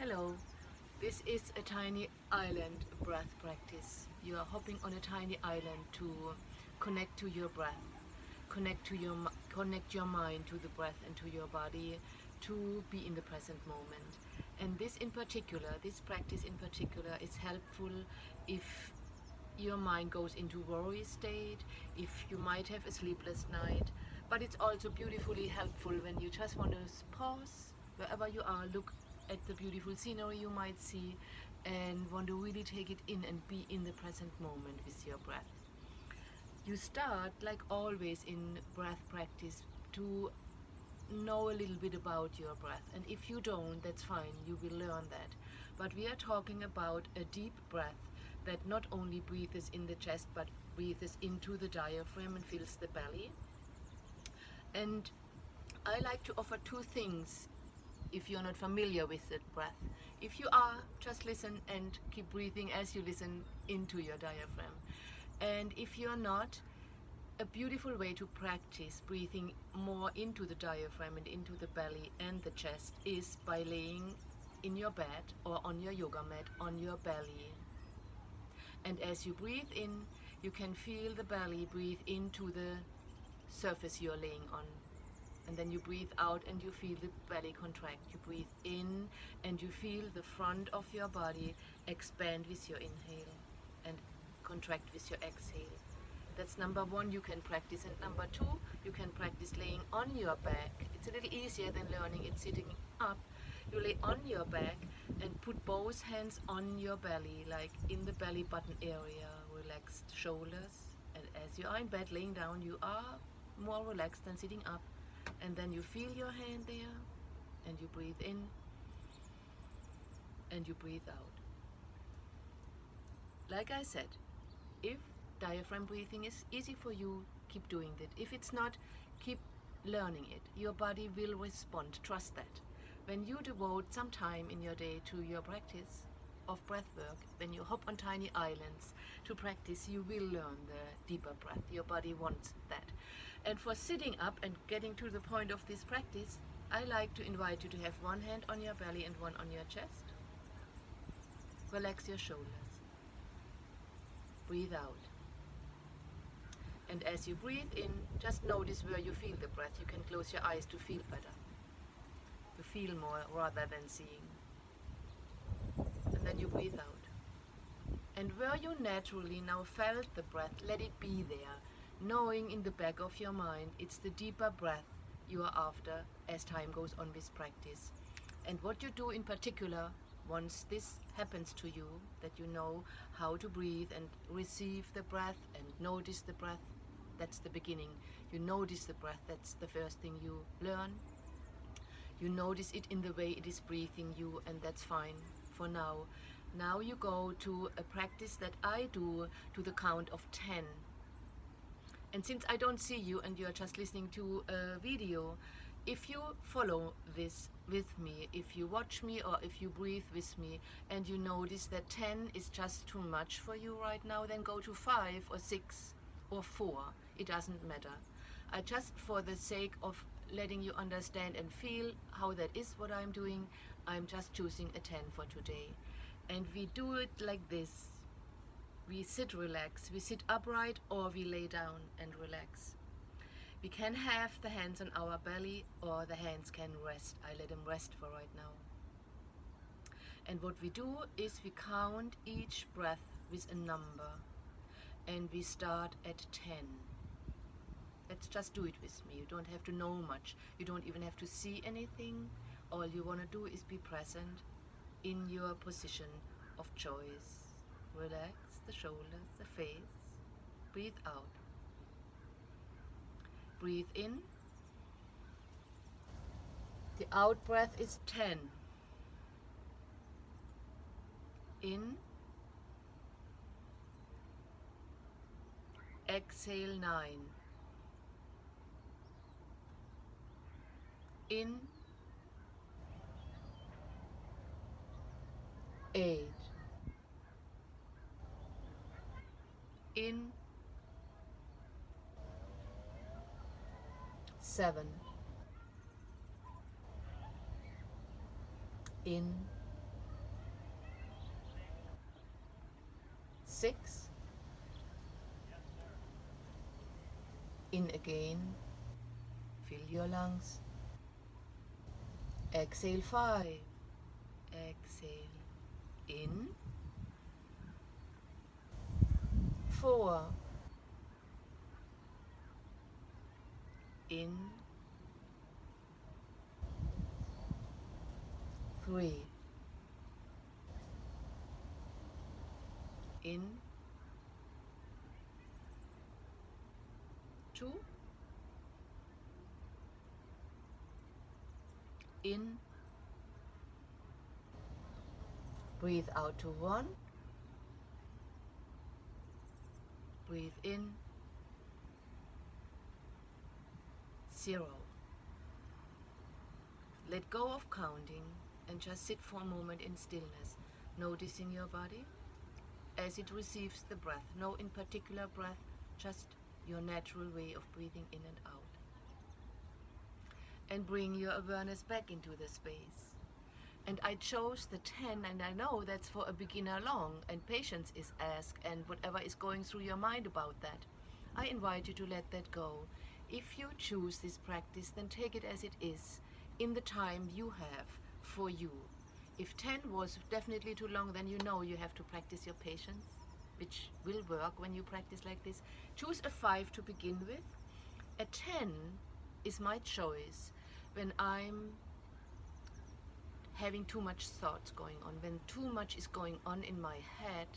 Hello, this is a tiny island breath practice. You are hopping on a tiny island to connect to your breath, connect your mind to the breath and to your body, to be in the present moment. And this practice in particular, is helpful if your mind goes into worry state, if you might have a sleepless night. But it's also beautifully helpful when you just want to pause wherever you are, look at the beautiful scenery you might see, and want to really take it in and be in the present moment with your breath. You start, like always in breath practice, to know a little bit about your breath, and if you don't, that's fine, you will learn that. But we are talking about a deep breath that not only breathes in the chest but breathes into the diaphragm and fills the belly. And I like to offer two things if you're not familiar with that breath. If you are, just listen and keep breathing as you listen into your diaphragm. And if you're not, a beautiful way to practice breathing more into the diaphragm and into the belly and the chest is by laying in your bed or on your yoga mat on your belly. And as you breathe in, you can feel the belly breathe into the surface you're laying on. And then you breathe out and you feel the belly contract. You breathe in and you feel the front of your body expand with your inhale and contract with your exhale. That's number one, you can practice. And number two, you can practice laying on your back. It's a little easier than learning it sitting up. You lay on your back and put both hands on your belly, like in the belly button area, relaxed shoulders. And as you are in bed laying down, you are more relaxed than sitting up. And then you feel your hand there, and you breathe in, and you breathe out. Like I said, if diaphragm breathing is easy for you, keep doing it. If it's not, keep learning it. Your body will respond, trust that. When you devote some time in your day to your practice of breath work, when you hop on tiny islands to practice, you will learn the deeper breath. Your body wants that. And for sitting up and getting to the point of this practice, I like to invite you to have one hand on your belly and one on your chest. Relax your shoulders. Breathe out. And as you breathe in, just notice where you feel the breath. You can close your eyes to feel better, to feel more rather than seeing. And then you breathe out. And where you naturally now felt the breath, let it be there, knowing in the back of your mind it's the deeper breath you are after as time goes on with practice. And what you do in particular, once this happens to you, that you know how to breathe and receive the breath and notice the breath, that's the beginning. You notice the breath, that's the first thing you learn. You notice it in the way it is breathing you, and that's fine for now. Now you go to a practice that I do to the count of 10. And since I don't see you and you're just listening to a video, if you follow this with me, if you watch me or if you breathe with me and you notice that 10 is just too much for you right now, then go to 5 or 6 or 4. It doesn't matter. I just, for the sake of letting you understand and feel how that is what I'm doing, I'm just choosing a 10 for today. And we do it like this. We sit relaxed, we sit upright or we lay down and relax. We can have the hands on our belly or the hands can rest. I let them rest for right now. And what we do is we count each breath with a number and we start at 10. Let's just do it with me. You don't have to know much. You don't even have to see anything. All you want to do is be present in your position of choice. Relax the shoulders, the face. Breathe out. Breathe in. The out breath is 10. In. Exhale 9. In. 8. In. 7. In. 6. In again. Fill your lungs. Exhale 5. Exhale. In. 4. In. 3. In. 2. In. Breathe out to 1. Breathe in. 0. Let go of counting and just sit for a moment in stillness, noticing your body as it receives the breath. No in particular breath, just your natural way of breathing in and out. And bring your awareness back into the space. And I chose the 10, and I know that's for a beginner long, and patience is asked, and whatever is going through your mind about that, I invite you to let that go. If you choose this practice, then take it as it is, in the time you have for you. If 10 was definitely too long, then you know you have to practice your patience, which will work when you practice like this. Choose a 5 to begin with. A 10 is my choice when I'm having too much thoughts going on, when too much is going on in my head,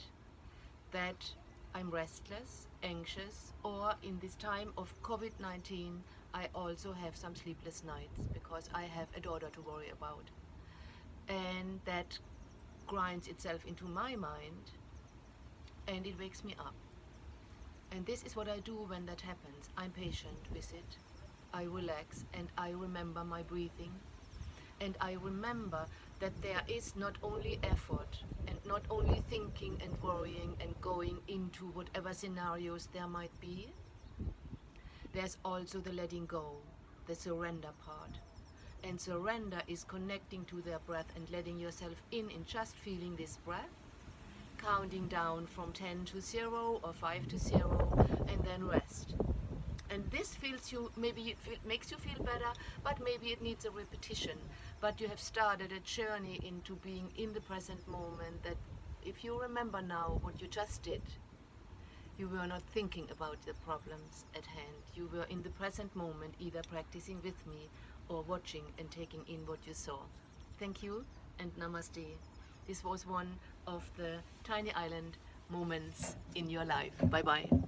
that I'm restless, anxious, or in this time of COVID-19, I also have some sleepless nights because I have a daughter to worry about. And that grinds itself into my mind and it wakes me up. And this is what I do when that happens. I'm patient with it. I relax and I remember my breathing. And I remember that there is not only effort and not only thinking and worrying and going into whatever scenarios there might be. There's also the letting go, the surrender part. And surrender is connecting to their breath and letting yourself in and just feeling this breath, counting down from 10 to 0 or 5 to 0, and then rest. And this feels you, maybe it makes you feel better, but maybe it needs a repetition. But you have started a journey into being in the present moment, that if you remember now what you just did, you were not thinking about the problems at hand. You were in the present moment, either practicing with me or watching and taking in what you saw. Thank you and namaste. This was one of the tiny island moments in your life. Bye bye.